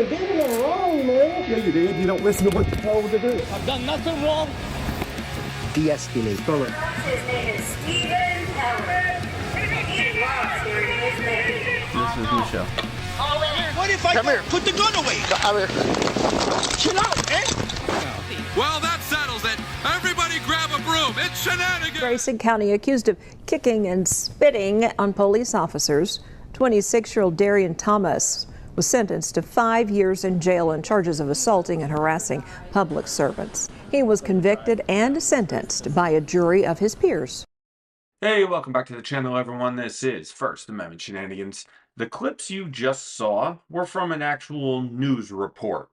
did nothing wrong, man. Yeah, you did. You don't listen to what you're told to do. I've done nothing wrong. De-escalate. His name is Stephen Howard. He lost here in his name. This is Michelle. What if I put the gun away? Chill out, eh? Well, that settles it. Everybody grab a broom. It's shenanigans. Grayson County accused of kicking and spitting on police officers. 26-year-old Darian Thomas was sentenced to 5 years in jail on charges of assaulting and harassing public servants. He was convicted and sentenced by a jury of his peers. Hey, welcome back to the channel, everyone. This is First Amendment Shenanigans. The clips you just saw were from an actual news report.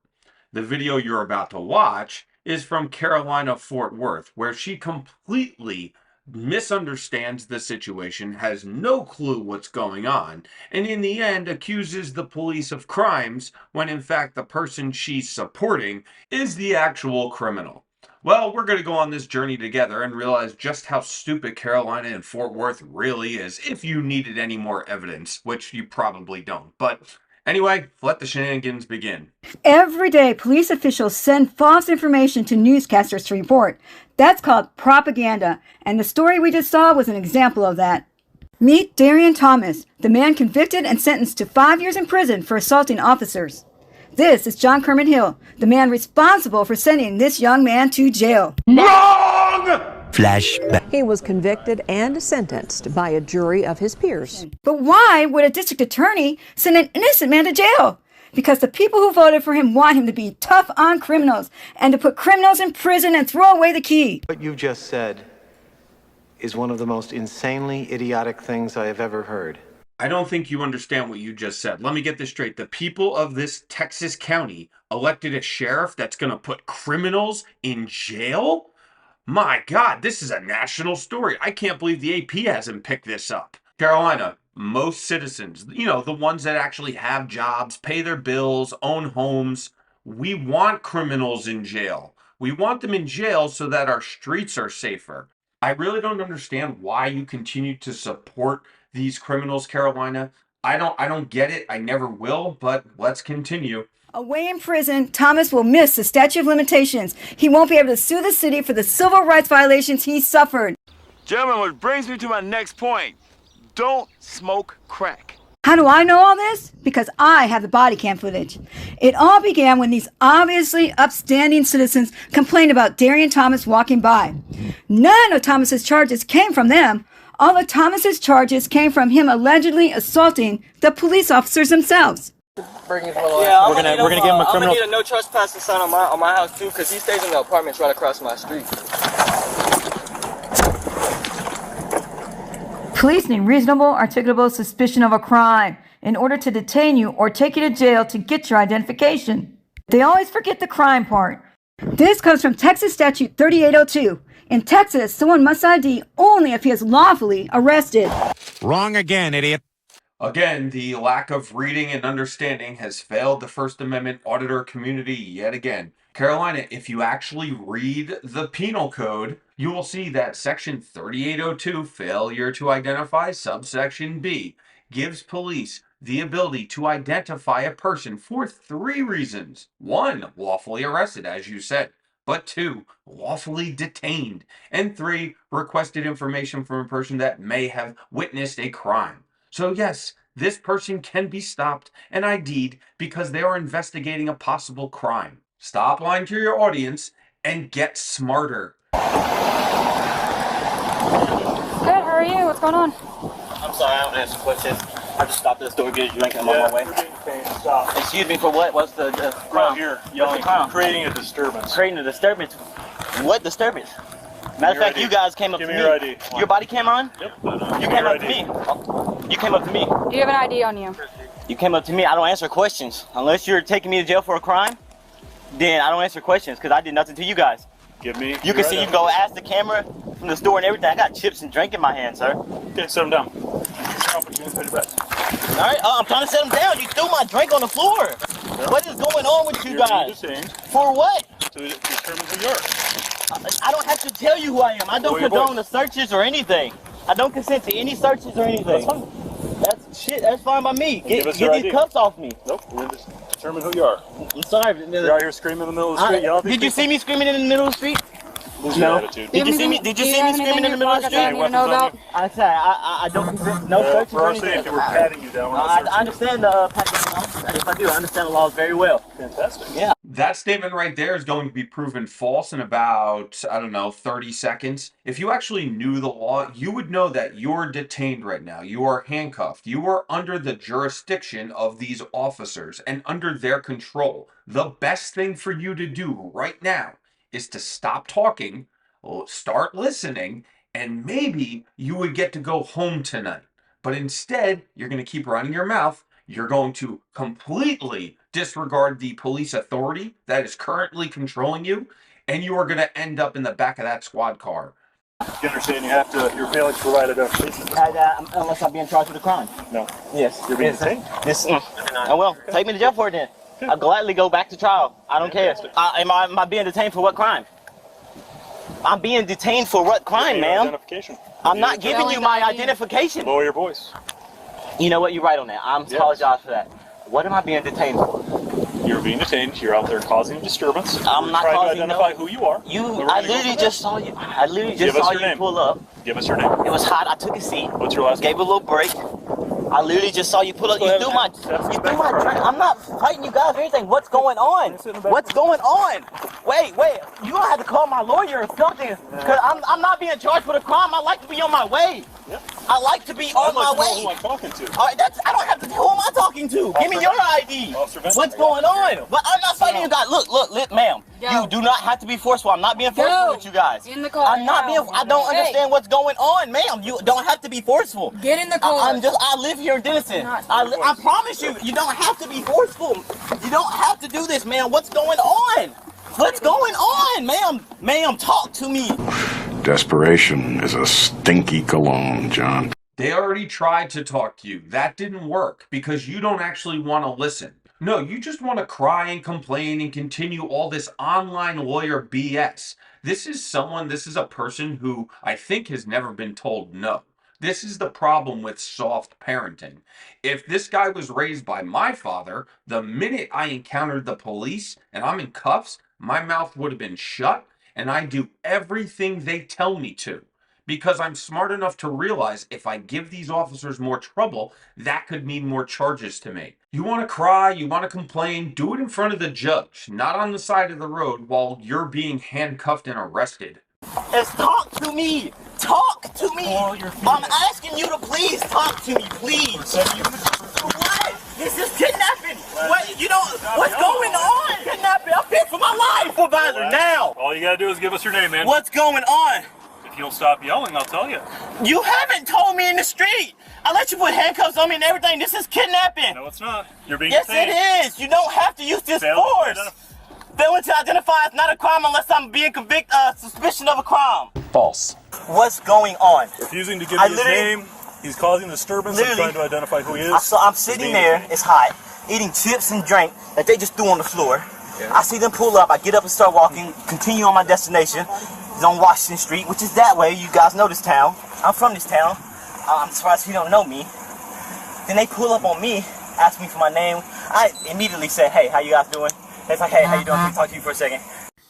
The video you're about to watch is from Carolina, Fort Worth, where she completely misunderstands the situation, has no clue what's going on, and in the end accuses the police of crimes when in fact the person she's supporting is the actual criminal. Well, we're going to go on this journey together and realize just how stupid Carolina and Fort Worth really is, if you needed any more evidence, which you probably don't. But anyway, let the shenanigans begin. Every day, police officials send false information to newscasters to report. That's called propaganda, and the story we just saw was an example of that. Meet Darian Thomas, the man convicted and sentenced to 5 years in prison for assaulting officers. This is John Kermit Hill, the man responsible for sending this young man to jail. Wrong! Flashback. He was convicted and sentenced by a jury of his peers. But why would a district attorney send an innocent man to jail? Because the people who voted for him want him to be tough on criminals and to put criminals in prison and throw away the key. What you just said is one of the most insanely idiotic things I have ever heard. I don't think you understand what you just said. Let me get this straight. The people of this Texas county elected a sheriff that's going to put criminals in jail? My God, this is a national story. I can't believe the AP hasn't picked this up. Carolina, most citizens, the ones that actually have jobs, pay their bills, own homes, we want criminals in jail. We want them in jail so that our streets are safer. I really don't understand why you continue to support these criminals, Carolina. I don't get it. I never will, but let's continue. Away in prison, Thomas will miss the statute of limitations. He won't be able to sue the city for the civil rights violations he suffered. Gentlemen, which brings me to my next point. Don't smoke crack. How do I know all this? Because I have the body cam footage. It all began when these obviously upstanding citizens complained about Darian Thomas walking by. None of Thomas's charges came from them. All of Thomas's charges came from him allegedly assaulting the police officers themselves. We're gonna give him a criminal. I'm gonna need a no trespassing sign on my house too, because he stays in the apartments right across my street. Police need reasonable, articulable suspicion of a crime in order to detain you or take you to jail to get your identification. They always forget the crime part. This comes from Texas Statute 3802. In Texas, someone must ID only if he is lawfully arrested. Wrong again, idiot. Again, the lack of reading and understanding has failed the First Amendment auditor community yet again. Carolina, if you actually read the penal code, you will see that section 3802, failure to identify, subsection B, gives police the ability to identify a person for 3 reasons. 1, lawfully arrested, as you said. But 2, lawfully detained. And 3, requested information from a person that may have witnessed a crime. So yes, this person can be stopped and ID'd because they are investigating a possible crime. Stop lying to your audience and get smarter. Good, how are you? What's going on? I'm sorry, I don't answer questions. I just stopped at the store to get a drink and I'm on my way. Excuse me for what? What's the crime? Right here, yelling, creating a disturbance. Creating a disturbance? What disturbance? Matter of fact, you guys came up to me. Give me your ID. Your body camera on? Yep. You came up to me. You came up to me. Do you have an ID on you? You came up to me. I don't answer questions. Unless you're taking me to jail for a crime, then I don't answer questions because I did nothing to you guys. Give me. You can see, you can go ask the camera from the store and everything. I got chips and drink in my hand, sir. Okay, set them down. Alright, I'm trying to set them down. You threw my drink on the floor. What is going on with you guys? For what? To determine who you are. I don't have to tell you who I am. I don't condone the searches or anything. I don't consent to any searches or anything. That's fine. That's fine by me. Get these cuffs off me. Nope. Determine who you are. I'm sorry. You're out here screaming in the middle of the street. Yelling. Did you see me screaming in the middle of the street? Lose your attitude. Did you see me? Did you see me screaming in the middle of the street? Any weapons on you? I said I don't consent. No searches For or our anything. safety, we're patting you down. I understand the patting laws. If I do, I understand the laws very well. Fantastic. Yeah. That statement right there is going to be proven false in about, I don't know, 30 seconds. If you actually knew the law, you would know that you're detained right now. You are handcuffed. You are under the jurisdiction of these officers and under their control. The best thing for you to do right now is to stop talking, start listening, and maybe you would get to go home tonight. But instead, you're going to keep running your mouth. You're going to completely disregard the police authority that is currently controlling you, and you are going to end up in the back of that squad car. You understand you're failing to provide identification. Unless I'm being charged with a crime. No. Yes. You're being detained? Yes. Oh, well, take me to jail for it then. I'll gladly go back to trial. I don't care. Am I being detained for what crime? I'm being detained for what crime, ma'am? Identification. I'm not giving you my identification. Lower your voice. You know what? You're right on that. I apologize for that. What am I being detained for? You're being detained. You're out there causing disturbance. I'm not trying causing to identify who you are. I literally just saw you. I literally just saw you pull up. Give us your name. It was hot. I took a seat. What's your last name? Gave a little break. I literally just saw you pull up. You threw my drink. I'm not fighting you guys or anything. What's going on? What's going on? Wait. You're going to have to call my lawyer or something. Because I'm not being charged with a crime. I like to be on my way. Yep. I like to be on my way. Who I'm talking to. All right, I don't have to. Who am I talking to? Give me your ID. What's going on? But I'm not fighting you guys. Look, ma'am. You do not have to be forceful. I'm not being forceful with you guys. In the car. I'm not being. I don't understand what's going on, ma'am. You don't have to be forceful. Get in the car. I live here in Denison. I promise you, you don't have to be forceful. You don't have to do this, ma'am. What's going on? What's going on, ma'am? Ma'am, talk to me. Desperation is a stinky cologne, John. They already tried to talk to you. That didn't work because you don't actually want to listen. No, you just want to cry and complain and continue all this online lawyer BS. This is a person who I think has never been told no. This is the problem with soft parenting. If this guy was raised by my father, the minute I encountered the police and I'm in cuffs, my mouth would have been shut and I do everything they tell me to. Because I'm smart enough to realize if I give these officers more trouble, that could mean more charges to me. You want to cry, you want to complain, do it in front of the judge, not on the side of the road while you're being handcuffed and arrested. Talk to me! Talk to me! I'm asking you to please talk to me, please! What? This is kidnapping! What? What's going on? Kidnapping! I'm here for my life! Supervisor, now! All you gotta do is give us your name, man. What's going on? If you'll stop yelling, I'll tell you. You haven't told me in the street! I let you put handcuffs on me and everything. This is kidnapping! No, it's not. You're being detained. Yes, it is! You don't have to use this force! Failing to identify is not a crime unless I'm being convicted suspicion of a crime. False. What's going on? Refusing to give me his name. He's causing disturbance. I'm trying to identify who he is. I'm sitting there, it's hot, eating chips and drink that they just threw on the floor. Yeah. I see them pull up, I get up and start walking, continue on my destination. It's on Washington Street, which is that way. You guys know this town. I'm from this town. I'm surprised you don't know me. Then they pull up on me, ask me for my name. I immediately say, hey, how you guys doing? It's like, hey, how you doing? Can we talk to you for a second?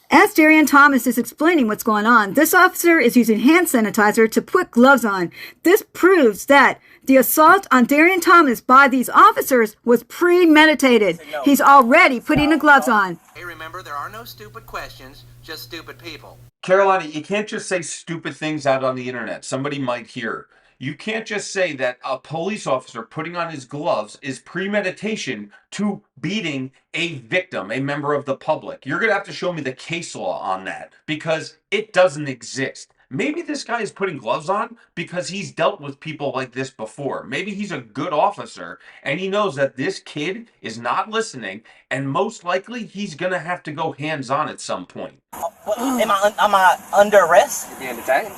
As Darian Thomas is explaining what's going on, this officer is using hand sanitizer to put gloves on. This proves that the assault on Darian Thomas by these officers was premeditated. He's already putting the gloves on. Hey, remember, there are no stupid questions, just stupid people. Carolina, you can't just say stupid things out on the internet. Somebody might hear. You can't just say that a police officer putting on his gloves is premeditation to beating a victim, a member of the public. You're going to have to show me the case law on that because it doesn't exist. Maybe this guy is putting gloves on because he's dealt with people like this before. Maybe he's a good officer and he knows that this kid is not listening and most likely he's going to have to go hands-on at some point. Am I under arrest? You're being detained.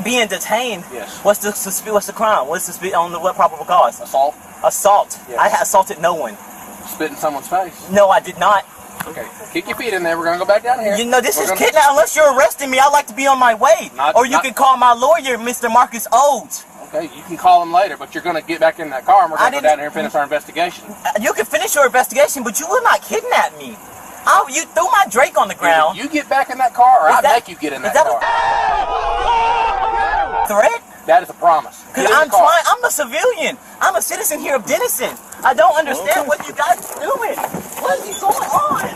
Being detained? Yes. What's the crime? What probable cause? Assault. Assault? Yes. I assaulted no one. Spit in someone's face? No, I did not. Okay, kick your feet in there. We're going to go back down here. You know, this is kidnapping. Unless you're arresting me, I like to be on my way. Or you can call my lawyer, Mr. Marcus Odes. Okay, you can call them later, but you're going to get back in that car and we're going to go down here and finish our investigation. You can finish your investigation, but you will not kidnap me. Oh, you threw my Drake on the ground. You get back in that car, or I'll make you get in that car. Threat? That is a promise. Because I'm a civilian. I'm a citizen here of Denison. I don't understand what you guys are doing. What is going on?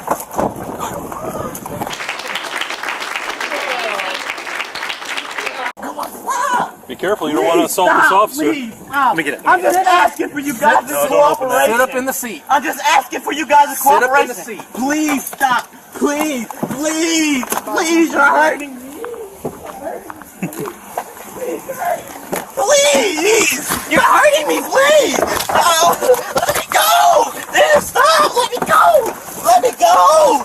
Be careful, you don't want to assault this officer. Let me get it. I'm just asking for you guys to cooperate. Sit up in the seat. I'm just asking for you guys to cooperate. Sit up in the seat. Please stop. Please, please, please, you're hurting me. Please, you're hurting me, please. Oh, let me go. Stop, let me go. Let me go.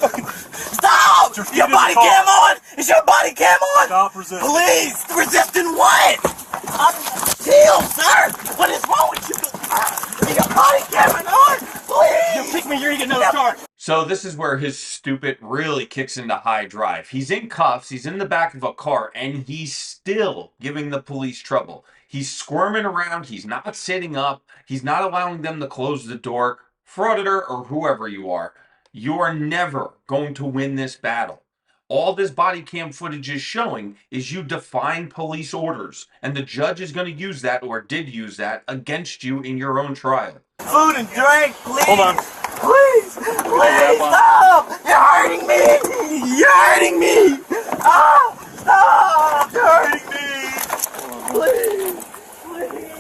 Stop. Your body cam on. Is your body cam on? Stop resisting. Please, resisting what? Chill, sir. What is wrong with you? Is your body cam on? Please. You pick me, you're getting another charge. So this is where his stupid really kicks into high drive. He's in cuffs, he's in the back of a car, and he's still giving the police trouble. He's squirming around, he's not sitting up, he's not allowing them to close the door. Frauditor, or whoever you are never going to win this battle. All this body cam footage is showing is you defying police orders, and the judge is going to use that, or did use that, against you in your own trial. Food and drink, please. Hold on. Please, please, stop. You're hurting me. You're hurting me. Ah, stop. You're hurting me. Please, please.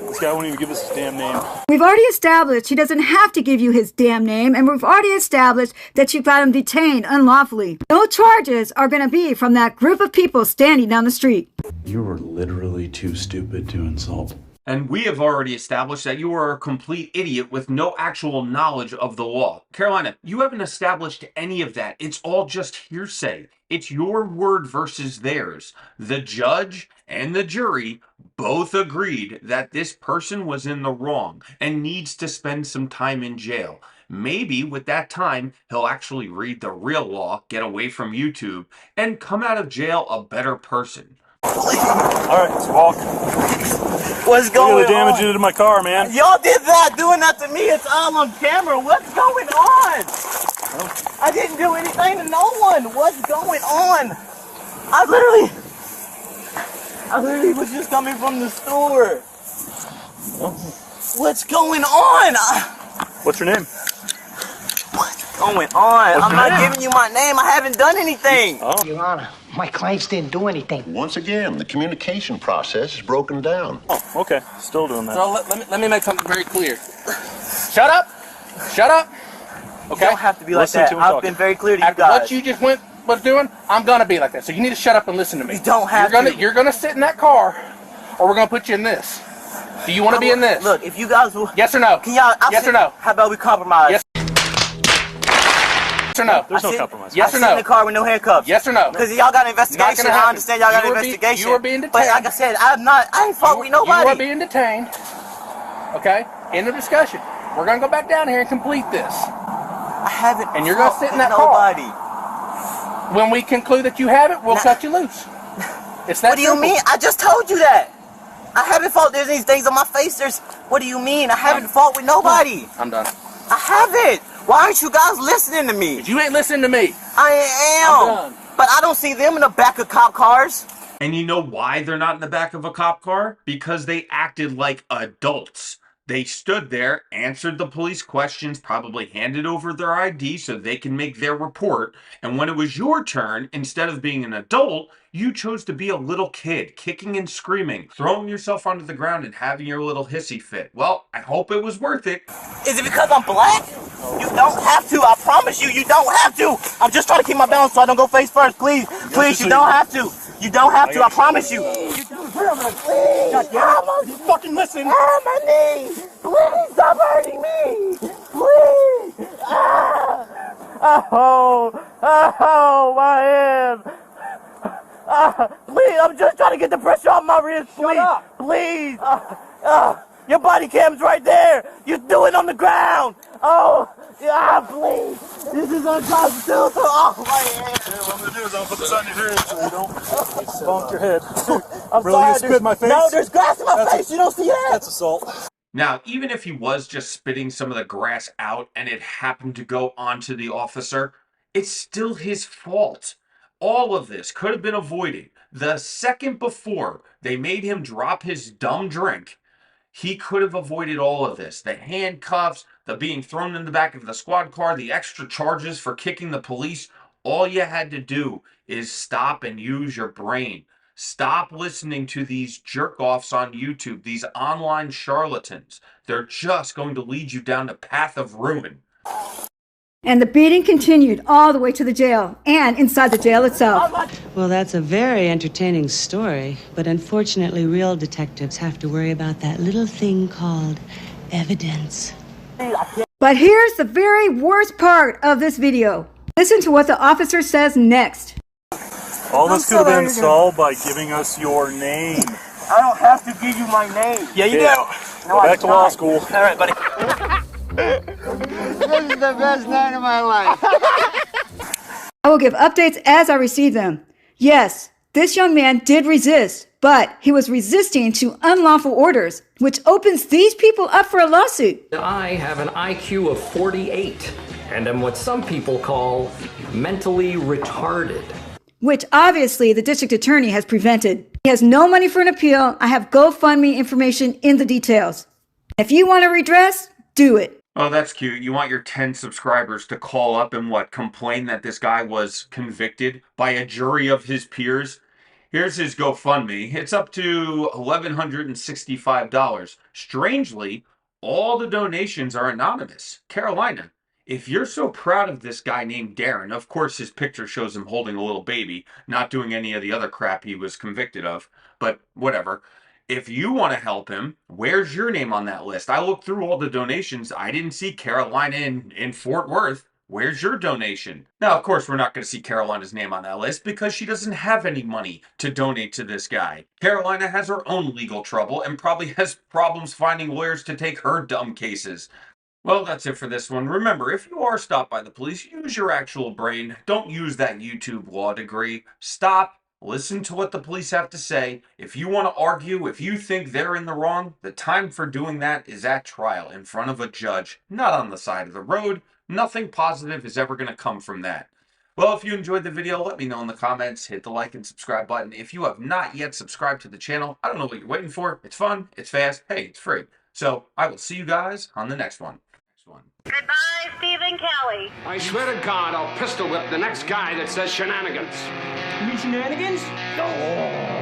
This guy won't even give us his damn name. We've already established he doesn't have to give you his damn name, and we've already established that you've got him detained unlawfully. No charges are going to be from that group of people standing down the street. You were literally too stupid to insult. And we have already established that you are a complete idiot with no actual knowledge of the law. Carolina, you haven't established any of that. It's all just hearsay. It's your word versus theirs. The judge and the jury both agreed that this person was in the wrong and needs to spend some time in jail. Maybe with that time, he'll actually read the real law, get away from YouTube, and come out of jail a better person. Alright, let's walk. What's going on? Look at the damage you did to my car, man. Y'all did that, doing that to me. It's all on camera. What's going on? I didn't do anything to no one. What's going on? I literally was just coming from the store. What's going on? What's your name? What's going on? I'm not giving you my name. I haven't done anything. Oh. Your Honor, my clients didn't do anything. Once again, the communication process is broken down. Oh, okay. Still doing that. So let me make something very clear. Shut up. Shut up. Okay? You don't have to be like that. I've been very clear to you After guys. what you just was doing, I'm going to be like that. So you need to shut up and listen to me. You don't have to. You're going to sit in that car, or we're going to put you in this. Do you want to be in this? Look, if you guys will... Yes or no? Can y'all... Yes or no? How about we compromise? Yes or no? There's no compromise. Yes or I no? sit in the car with no handcuffs. Yes or no? Because y'all got an investigation. I understand y'all got an investigation. You are being detained. But like I said, I ain't fought with nobody. You are being detained. Okay? End of discussion. We're going to go back down here and complete this. I haven't. And you're going to sit in that nobody. car. When we conclude that you haven't, we'll cut you loose. It's that What do you mean? I just told you that. I haven't fought. There's these things on my face. What do you mean? I haven't fought with nobody. I'm done. I haven't. Why aren't you guys listening to me? You ain't listening to me. I am. I'm done. But I don't see them in the back of cop cars. And you know why they're not in the back of a cop car? Because they acted like adults. They stood there, answered the police questions, probably handed over their ID so they can make their report. And when it was your turn, instead of being an adult, you chose to be a little kid, kicking and screaming, throwing yourself onto the ground and having your little hissy fit. Well, I hope it was worth it. Is it because I'm black? You don't have to. I promise you, you don't have to. I'm just trying to keep my balance so I don't go face first. Please, please, you don't have to. You don't have to. I promise you. You don't. Please. You fucking listen. Ah, my knee. Please stop hurting me. Please. Ah. Oh, my hand. Please, I'm just trying to get the pressure off my wrist. Please. Please. Your body cam's right there. You do it on the ground. Oh, yeah, please. This is unconstitutional. Oh, my head. Yeah, what I'm going to do is I'll put this on your head so you don't bump your head. I'm really, sorry. you spit in my face? No, there's grass in my face. You don't see that? That's assault. Now, even if he was just spitting some of the grass out and it happened to go onto the officer, it's still his fault. All of this could have been avoided. The second before they made him drop his dumb drink, he could have avoided all of this. The handcuffs, the being thrown in the back of the squad car, the extra charges for kicking the police. All you had to do is stop and use your brain. Stop listening to these jerk-offs on YouTube, these online charlatans. They're just going to lead you down the path of ruin. And the beating continued all the way to the jail and inside the jail itself. Well, that's a very entertaining story, but unfortunately, real detectives have to worry about that little thing called evidence. But here's the very worst part of this video. Listen to what the officer says next. All this could have been solved by giving us your name. I don't have to give you my name. Yeah, you do. Go back to law school. All right, buddy. This is the best night of my life. I will give updates as I receive them. Yes, this young man did resist, but he was resisting to unlawful orders, which opens these people up for a lawsuit. I have an IQ of 48 and am what some people call mentally retarded. Which obviously the district attorney has prevented. He has no money for an appeal. I have GoFundMe information in the details. If you want to redress, do it. Oh, that's cute. You want your 10 subscribers to call up and complain that this guy was convicted by a jury of his peers? Here's his GoFundMe. It's up to $1,165. Strangely, all the donations are anonymous. Carolina, if you're so proud of this guy named Darren, of course his picture shows him holding a little baby, not doing any of the other crap he was convicted of, but whatever. If you want to help him, where's your name on that list? I looked through all the donations. I didn't see Carolina in Fort Worth. Where's your donation? Now, of course, we're not going to see Carolina's name on that list because she doesn't have any money to donate to this guy. Carolina has her own legal trouble and probably has problems finding lawyers to take her dumb cases. Well, that's it for this one. Remember, if you are stopped by the police, use your actual brain. Don't use that YouTube law degree. Stop. Listen to what the police have to say. If you want to argue, if you think they're in the wrong, the time for doing that is at trial in front of a judge, not on the side of the road. Nothing positive is ever going to come from that. Well, if you enjoyed the video, let me know in the comments. Hit the like and subscribe button. If you have not yet subscribed to the channel, I don't know what you're waiting for. It's fun, it's fast, hey, it's free. So I will see you guys on the next one. Goodbye, Stephen Kelly. I swear to God, I'll pistol whip the next guy that says shenanigans. You mean shenanigans? Oh.